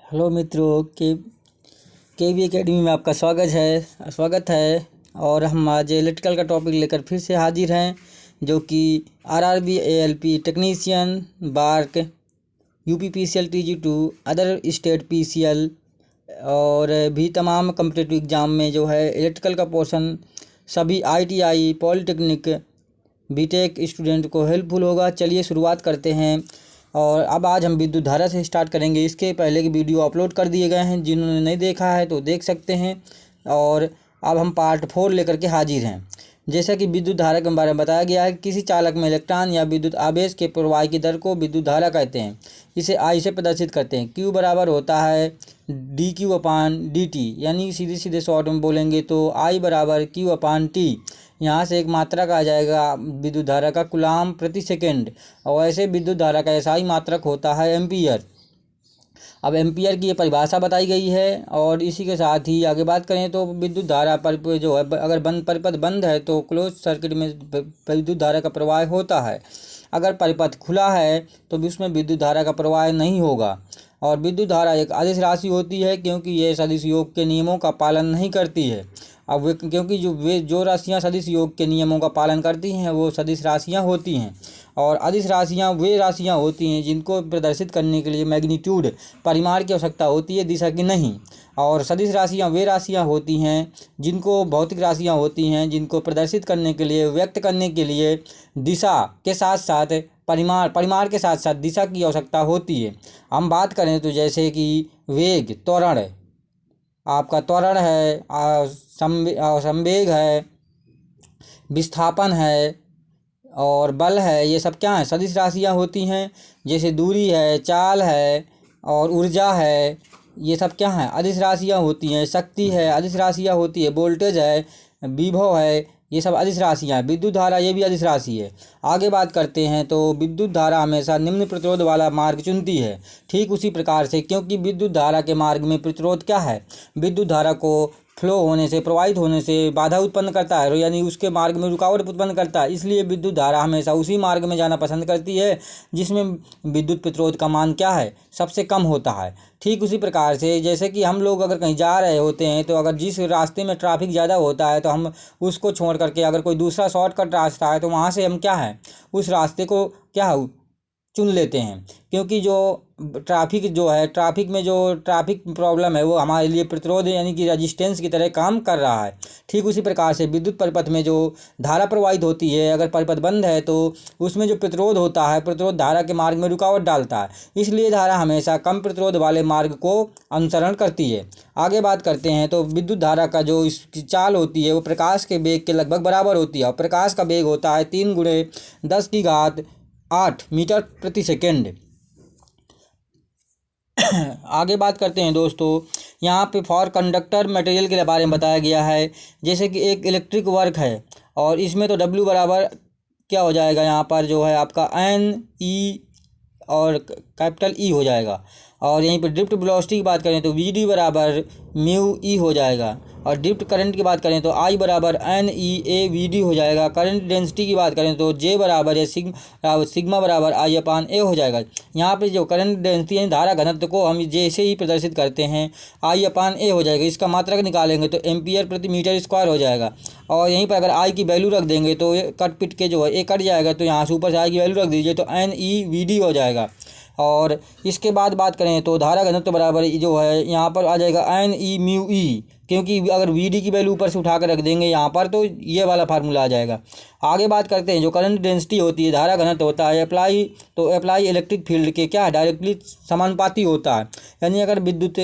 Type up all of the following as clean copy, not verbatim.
Hello मित्रों, के we academy में आपका स्वागत है। और हम आज इलेक्ट्रिकल का टॉपिक लेकर फिर से हाजिर हैं, जो कि RRB ALP technician BARC UPPCL टीजी2 अदर स्टेट पीसीएल और भी तमाम कम्पिटिटिव एग्ज़ाम में जो है इलेक्ट्रिकल का पोर्शन सभी आईटीआई पॉलिटेक्निक बीटेक स्टूडेंट को हेल्पफुल होगा। चलिए शुरुआत करते हैं। और अब आज हम विद्युत धारा से स्टार्ट करेंगे। इसके पहले की वीडियो अपलोड कर दिए गए हैं, जिन्होंने नहीं देखा है तो देख सकते हैं। और अब हम पार्ट 4 लेकर के हाजिर हैं। जैसा कि विद्युत धारा के बारे में बताया गया है, किसी चालक में इलेक्ट्रॉन या विद्युत आवेश के प्रवाह की दर को विद्युत धारा कहते हैं। इसे आई से प्रदर्शित करते हैं। क्यू बराबर होता है dQ/dt, यानी सीधे सीधे शॉर्ट में बोलेंगे तो आई बराबर Q/T। यहाँ से एक मात्रक आ जाएगा विद्युत धारा का, कूलाम प्रति सेकेंड। और ऐसे विद्युत धारा का एसआई मात्रक होता है एम्पियर। अब एम्पियर की ये परिभाषा बताई गई है। और इसी के साथ ही आगे बात करें तो विद्युत धारा पर जो है, अगर परिपथ बंद है तो क्लोज सर्किट में विद्युत धारा का प्रवाह होता है। अगर परिपथ खुला है तो भी उसमें विद्युत धारा का प्रवाह नहीं होगा। और विद्युत धारा एक अदिश राशि होती है, क्योंकि ये सदिश योग के नियमों का पालन नहीं करती है। अब वे क्योंकि जो राशियाँ सदिश योग के नियमों का पालन करती हैं वो सदिश राशियाँ होती हैं। और अदिश राशियाँ वे राशियाँ होती हैं जिनको प्रदर्शित करने के लिए मैग्नीट्यूड परिमाण की आवश्यकता होती है, दिशा की नहीं। और सदिश राशियाँ वे राशियाँ होती हैं जिनको भौतिक राशियाँ होती हैं, जिनको प्रदर्शित करने के लिए, व्यक्त करने के लिए दिशा के साथ साथ परिमाण के साथ साथ दिशा की आवश्यकता होती है। हम बात करें तो जैसे कि वेग, त्वरण, आपका त्वरण है, संवेग है, विस्थापन है और बल है, ये सब क्या है, सदिश राशियाँ होती हैं। जैसे दूरी है, चाल है और ऊर्जा है, ये सब क्या है, अदिश राशियाँ होती हैं। शक्ति है, अदिश राशियाँ होती है। वोल्टेज है, विभव है, ये सब अदिश राशियाँ हैं। विद्युत धारा ये भी अदिश राशि है। आगे बात करते हैं तो विद्युत धारा हमेशा निम्न प्रतिरोध वाला मार्ग चुनती है। ठीक उसी प्रकार से, क्योंकि विद्युत धारा के मार्ग में प्रतिरोध क्या है, विद्युत धारा को फ्लो होने से, प्रवाहित होने से बाधा उत्पन्न करता है, यानी उसके मार्ग में रुकावट उत्पन्न करता है। इसलिए विद्युत धारा हमेशा उसी मार्ग में जाना पसंद करती है जिसमें विद्युत प्रतिरोध का मान क्या है, सबसे कम होता है। ठीक उसी प्रकार से जैसे कि हम लोग अगर कहीं जा रहे होते हैं तो अगर जिस रास्ते में ट्रैफिक ज़्यादा होता है तो हम उसको छोड़ करके अगर कोई दूसरा शॉर्टकट रास्ता है तो वहाँ से हम क्या है, उस रास्ते को क्या चुन लेते हैं। क्योंकि जो ट्रैफिक में जो ट्रैफिक प्रॉब्लम है वो हमारे लिए प्रतिरोध यानी कि रेजिस्टेंस की तरह काम कर रहा है। ठीक उसी प्रकार से विद्युत परिपथ में जो धारा प्रवाहित होती है, अगर परिपथ बंद है तो उसमें जो प्रतिरोध होता है, प्रतिरोध धारा के मार्ग में रुकावट डालता है। इसलिए धारा हमेशा कम प्रतिरोध वाले मार्ग को अनुसरण करती है। आगे बात करते हैं तो विद्युत धारा का जो इसकी चाल होती है वो प्रकाश के वेग के लगभग बराबर होती है। और प्रकाश का वेग होता है 3×10⁸ मीटर प्रति सेकेंड। आगे बात करते हैं दोस्तों, यहाँ पे फॉर कंडक्टर मटेरियल के बारे में बताया गया है। जैसे कि एक इलेक्ट्रिक वर्क है और इसमें तो W बराबर क्या हो जाएगा, यहाँ पर जो है आपका NE और कैपिटल E हो जाएगा। और यहीं पर ड्रिफ्ट वेलोसिटी की बात करें तो VD बराबर μE हो जाएगा। और ड्रिफ्ट करंट की बात करें तो I बराबर NEAVD हो जाएगा। करंट डेंसिटी की बात करें तो J बराबर या सिग्मा बराबर I/A हो जाएगा। यहाँ पे जो करंट डेंसिटी है, धारा घनत्व को हम J से ही प्रदर्शित करते हैं, I/A हो जाएगा। इसका मात्रक निकालेंगे तो एम्पियर प्रति मीटर स्क्वायर हो जाएगा। और यहीं पर अगर I की वैल्यू रख देंगे तो कट पिट के जो है ये कट जाएगा, तो यहाँ से ऊपर से I की वैल्यू रख दीजिए तो NEVD हो जाएगा। और इसके बाद बात करें तो धारा घनत्व बराबर जो है यहाँ पर आ जाएगा NE/μE, क्योंकि अगर VD की वैल्यू ऊपर से उठा कर रख देंगे यहाँ पर तो ये वाला फार्मूला आ जाएगा। आगे बात करते हैं जो करंट डेंसिटी होती है, धारा घनत्व होता है अप्लाई इलेक्ट्रिक फील्ड के क्या है, डायरेक्टली समानुपाती होता है। यानी अगर विद्युत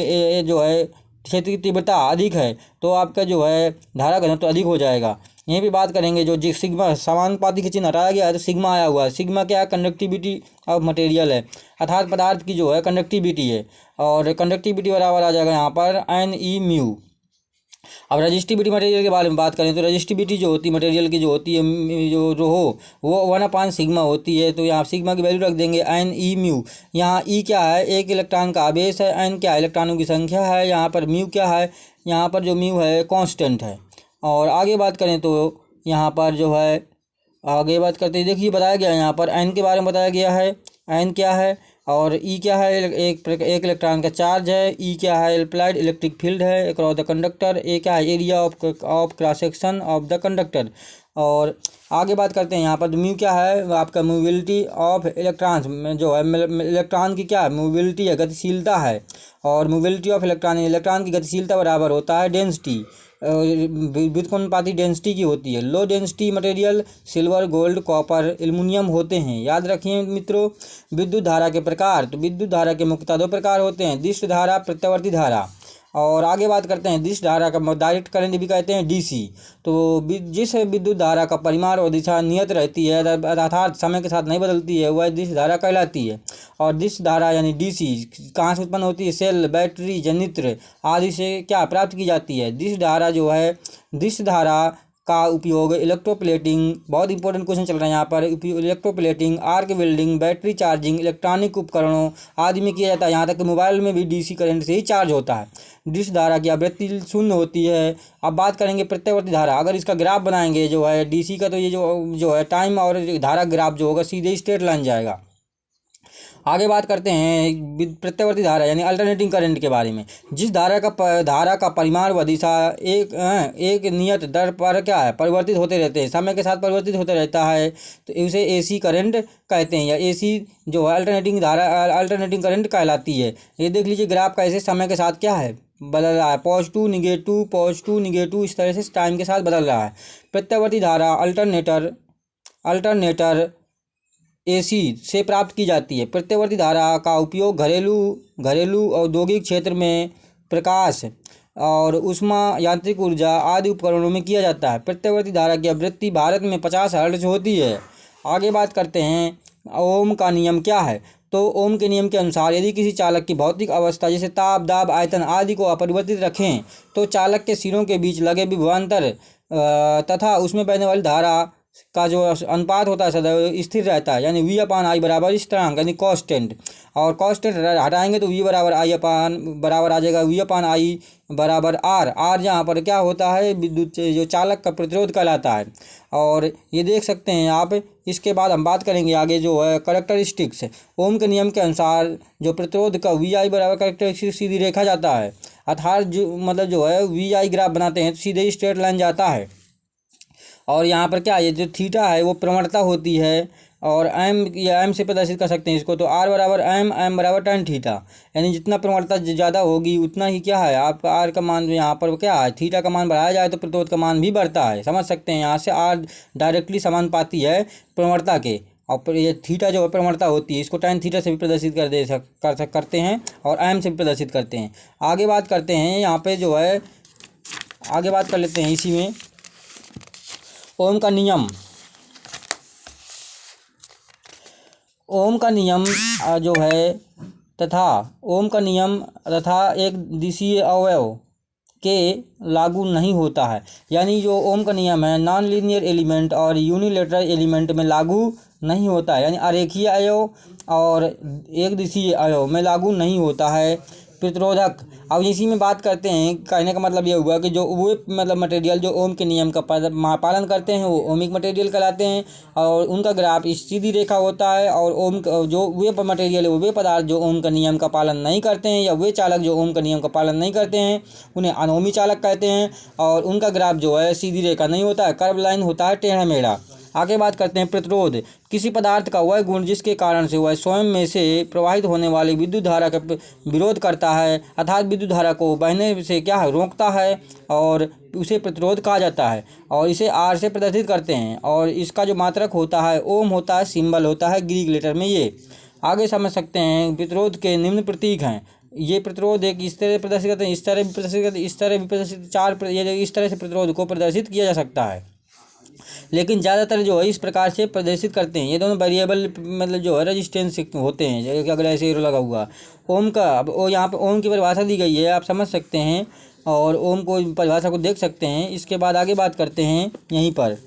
जो है क्षेत्र की तीव्रता अधिक है तो आपका जो है धारा घनत्व अधिक हो जाएगा। यहीं भी बात करेंगे जो सिग्मा, समानुपाती के चिन्ह हटाया गया है तो सिग्मा आया हुआ है। सिग्मा क्या है, कंडक्टिविटी ऑफ मटेरियल है, अर्थात पदार्थ की जो है कंडक्टिविटी है। और कंडक्टिविटी बराबर आ जाएगा यहाँ पर NE/μ। अब रजिस्टिविटी मटेरियल के बारे में बात करें तो रजिस्टिविटी जो होती है मटेरियल की जो होती है, जो रोहो वो 1/σ होती है। तो यहाँ सिग्मा की वैल्यू रख देंगे NE/μ। यहाँ E क्या है, एक इलेक्ट्रॉन का आवेश है, N क्या है, इलेक्ट्रॉनों की संख्या है, यहाँ पर μ क्या है, यहाँ पर जो μ है कांस्टेंट है। और आगे बात करें तो यहाँ पर जो है, आगे बात करते हैं, देखिए बताया गया है यहाँ पर N के बारे में बताया गया है, N क्या है और ई क्या है, एक इलेक्ट्रॉन का चार्ज है। ई क्या है, अप्लाइड इलेक्ट्रिक फील्ड है अक्रॉस द कंडक्टर। ए क्या है, area of cross section of the conductor. और आगे बात करते हैं यहाँ पर म्यू क्या है, आपका मोबिलिटी ऑफ इलेक्ट्रॉन्स में जो है इलेक्ट्रॉन की क्या है, मोबिलिटी है, गतिशीलता है। और मोबिलिटी ऑफ इलेक्ट्रॉन की गतिशीलता बराबर होता है डेंसिटी, व्युत्क्रमानुपाती डेंसिटी की होती है। Low density material silver, gold, copper, aluminium होते हैं। याद रखिए मित्रों। विद्युत धारा के प्रकार, तो विद्युत धारा के मुख्यतः दो प्रकार होते हैं, दिष्ट धारा, प्रत्यावर्ती धारा। और आगे बात करते हैं दिष्ट धारा का डायरेक्ट करंट भी कहते हैं डीसी। तो जिस विद्युत धारा का परिमाण और दिशा नियत रहती है अर्थात समय के साथ नहीं बदलती है, वह दिष्ट धारा कहलाती है। और दिष्ट धारा यानी डीसी कहाँ से उत्पन्न होती है, सेल, बैटरी, जनित्र आदि से क्या प्राप्त की जाती है। दिष्ट धारा जो है, दिष्ट धारा का उपयोग इलेक्ट्रोप्लेटिंग, बहुत इंपॉर्टेंट क्वेश्चन चल रहा है यहाँ पर, electroplating, arc welding, battery charging, electronic उपकरणों आदि में किया जाता है। यहाँ तक कि मोबाइल में भी डीसी करंट से ही चार्ज होता है। डिश धारा की आवृत्ति शून्य होती है। अब बात करेंगे प्रत्यावर्ती धारा। अगर इसका ग्राफ बनाएंगे जो है डीसी का, तो ये जो है टाइम और धारा ग्राफ जो होगा सीधे स्ट्रेट लाइन जाएगा। आगे बात करते हैं प्रत्यावर्ती धारा यानी अल्टरनेटिंग करंट के बारे में। जिस धारा का परिमाण व दिशा एक नियत दर पर क्या है, परिवर्तित होते रहते हैं, समय के साथ परिवर्तित होता रहता है, तो उसे एसी करंट कहते हैं, या एसी जो है अल्टरनेटिंग करंट कहलाती है। ये देख लीजिए ग्राफ कैसे समय के साथ क्या है, बदल रहा है, पॉजिटिव निगेटिव इस तरह से टाइम के साथ बदल रहा है। प्रत्यावर्ती धारा अल्टरनेटर एसी से प्राप्त की जाती है। प्रत्यावर्ती धारा का उपयोग घरेलू औद्योगिक क्षेत्र में प्रकाश और ऊष्मा, यांत्रिक ऊर्जा आदि उपकरणों में किया जाता है। प्रत्यावर्ती धारा की आवृत्ति भारत में 50 हर्ट्ज होती है। आगे बात करते हैं ओम का नियम क्या है। तो ओम के नियम के अनुसार यदि किसी चालक की भौतिक अवस्था जैसे ताप, दाब, आयतन आदि को अपरिवर्तित रखें तो चालक के सिरों के बीच लगे विभवांतर तथा उसमें बहने वाली धारा का जो अनुपात होता है सदैव स्थिर रहता है, यानी V/I बराबर स्थिरांक यानी कांस्टेंट। और कांस्टेंट हटाएंगे तो V बराबर आ जाएगा V/I बराबर R जहाँ पर क्या होता है, विद्युत जो चालक का प्रतिरोध कहलाता है। और ये देख सकते हैं आप। इसके बाद हम बात करेंगे आगे जो है कैरेक्टरिस्टिक्स। ओम के नियम के अनुसार जो प्रतिरोध का VI बराबर कैरेक्टरिस्टिक्स सीधी रेखा जाता है, अर्थात जो है VI ग्राफ बनाते हैं तो सीधे स्ट्रेट लाइन जाता है। और यहाँ पर क्या ये जो थीटा है वो प्रवणता होती है, और एम से प्रदर्शित कर सकते हैं इसको। तो R बराबर एम बराबर tan थीटा, यानी जितना प्रवणता ज़्यादा होगी उतना ही क्या है आपका R का मान, यहाँ पर क्या है थीटा का मान बढ़ाया जाए तो प्रतिरोध का मान भी बढ़ता है। समझ सकते हैं यहाँ से R डायरेक्टली समानुपाती है प्रवणता के, और ये थीटा जो है प्रवणता होती है, इसको tan थीटा से भी प्रदर्शित करते हैं और एम से भी प्रदर्शित करते हैं। आगे बात करते हैं यहाँ पर जो है, आगे बात कर लेते हैं इसी में ओम का नियम जो है तथा एक दिशीय अवयव के लागू नहीं होता है। यानी जो ओम का नियम है नॉन लीनियर एलिमेंट और यूनिलेटरल एलिमेंट में लागू नहीं होता है, यानी अरेखीय अवयव और एक दिशीय अवयव में लागू नहीं होता है। प्रतिरोधक, अब इसी में बात करते हैं, कहने का मतलब ये हुआ कि जो वे मटेरियल जो ओम के नियम का पालन करते हैं वो ओमिक मटेरियल कहलाते हैं, और उनका ग्राफ सीधी रेखा होता है। और ओम जो वे मटेरियल है वे पदार्थ जो ओम का नियम का पालन नहीं करते हैं, या वे चालक जो ओम का नियम का पालन नहीं करते हैं, उन्हें अनोमी चालक कहते हैं। और उनका ग्राफ जो है सीधी रेखा नहीं होता है, कर्व लाइन होता है, टेढ़ा मेढ़ा। आगे बात करते हैं प्रतिरोध। किसी पदार्थ का वह गुण जिसके कारण से वह स्वयं में से प्रवाहित होने वाली विद्युत धारा का विरोध करता है, अर्थात विद्युत धारा को बहने से क्या है रोकता है, और उसे प्रतिरोध कहा जाता है। और इसे R से प्रदर्शित करते हैं, और इसका जो मात्रक होता है ओम होता है, सिंबल होता है ग्रीक लेटर में। ये आगे समझ सकते हैं प्रतिरोध के निम्न प्रतीक हैं। ये प्रतिरोध एक इस तरह प्रदर्शित करते हैं, इस तरह भी प्रदर्शित करते हैं, इस तरह भी प्रदर्शित, ये इस तरह से प्रतिरोध को प्रदर्शित किया जा सकता है, लेकिन ज़्यादातर जो है इस प्रकार से प्रदर्शित करते हैं। ये दोनों वेरिएबल जो है रेजिस्टेंस होते हैं, अगर ऐसे एरो लगा हुआ ओम का। अब यहाँ पे ओम की परिभाषा दी गई है, आप समझ सकते हैं, और ओम को परिभाषा को देख सकते हैं। इसके बाद आगे बात करते हैं यहीं पर,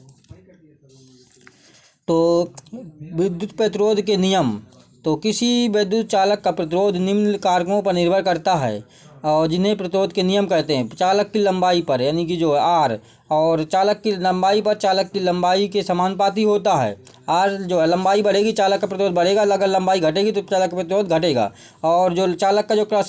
तो विद्युत प्रतिरोध के नियम। तो किसी विद्युत चालक का प्रतिरोध निम्न कारकों पर निर्भर करता है। और जिन्हें प्रतिरोध के नियम कहते हैं चालक की लंबाई पर, यानी कि जो है आर, और चालक की लंबाई पर चालक की लंबाई के समानुपाती होता है। आर जो है लंबाई बढ़ेगी चालक का प्रतिरोध बढ़ेगा, अगर लंबाई घटेगी तो चालक का प्रतिरोध घटेगा। और जो चालक का जो क्रॉस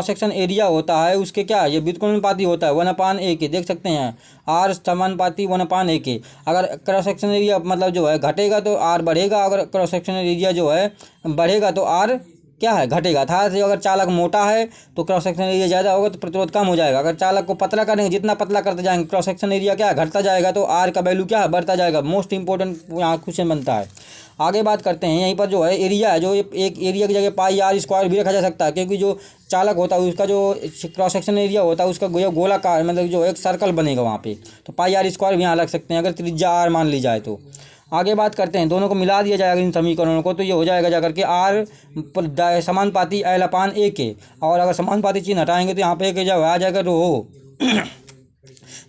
सेक्शन एरिया होता है उसके क्या है, ये व्युत्क्रमानुपाती होता है 1/a के, देख सकते हैं आर समानुपाती 1/a के। अगर क्रॉस सेक्शन एरिया मतलब जो है घटेगा तो आर बढ़ेगा, अगर क्रॉस सेक्शन एरिया जो है बढ़ेगा तो आर क्या है, घटेगा। था से अगर चालक मोटा है तो क्रॉस सेक्शन एरिया ज़्यादा होगा तो प्रतिरोध कम हो जाएगा। अगर चालक को पतला करेंगे, जितना पतला करते जाएंगे क्रॉस सेक्शन एरिया क्या है, घटता जाएगा, तो आर का वैल्यू क्या है, बढ़ता जाएगा। मोस्ट इंपॉर्टेंट यहाँ क्वेश्चन बनता है। आगे बात करते हैं, यहीं पर जो है एरिया है, जो एक एरिया की जगह पाई आर स्क्वायर भी रखा जा सकता है, क्योंकि जो चालक होता है उसका जो क्रॉस सेक्शन एरिया होता है उसका गोलाकार मतलब जो एक सर्कल बनेगा वहाँ पे, तो पाई आर स्क्वायर भी यहाँ रख सकते हैं अगर त्रिज्या आर मान ली जाए तो। आगे बात करते हैं, दोनों को मिला दिया जाएगा इन समीकरणों को, तो ये हो जाएगा जाकर के आर समानुपाती L/A के, और अगर समानुपाती चिन्ह हटाएंगे तो यहाँ पे एक आ जाएगा रो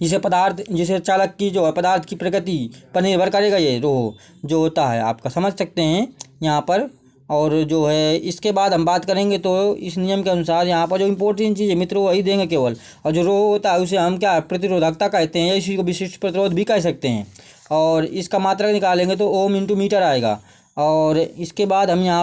जिसे चालक की जो है पदार्थ की प्रकृति पर निर्भर करेगा, ये रो जो होता है आपका, समझ सकते हैं यहाँ पर। और जो है इसके बाद हम बात करेंगे तो इस नियम के अनुसार यहाँ पर जो इम्पोर्टेंट चीज़ है मित्रों वही देंगे केवल, और जो रो होता है उसे हम क्या प्रतिरोधकता कहते हैं, या इसी को विशिष्ट प्रतिरोध भी कह सकते हैं। और इसका मात्रक निकालेंगे तो ओम इंटू मीटर आएगा। और इसके बाद हम यहाँ